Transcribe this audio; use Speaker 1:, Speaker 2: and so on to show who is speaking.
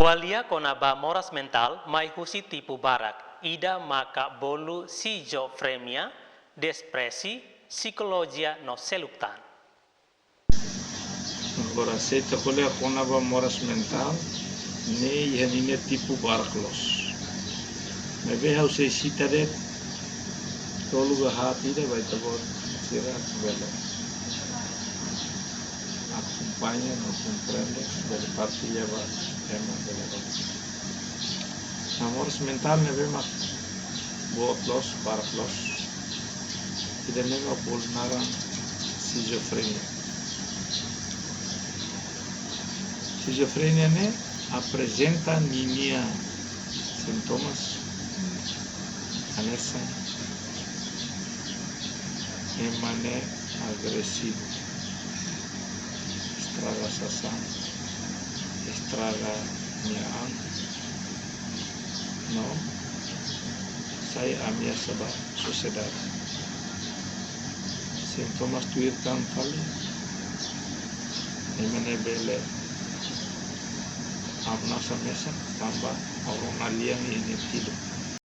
Speaker 1: Walia konaba moras mental mai husi tipu barak, ida maka bolu schizofrenia, depresi, psikologia no seluktan.
Speaker 2: Agora se te kolea konaba moras mental, ne ihanine tipu barak los. Mebe hau se sitaret, tolu hati de baita bot sirat velo. Acompaña, no comprende, dari parte lleva tema de la cosa. Amores mental ne ve mak buat los, barak los. Tidak ne mak bolnara schizofrenia. Schizofrenia ne apresenta ninia sintomas anesa emane agresivo, estraga sasan, estraga niaan, no, saya amia sabah sociedade. Sintomas tuir kan fali, emane bele amna sa mesa tambah orang alian ini tidur.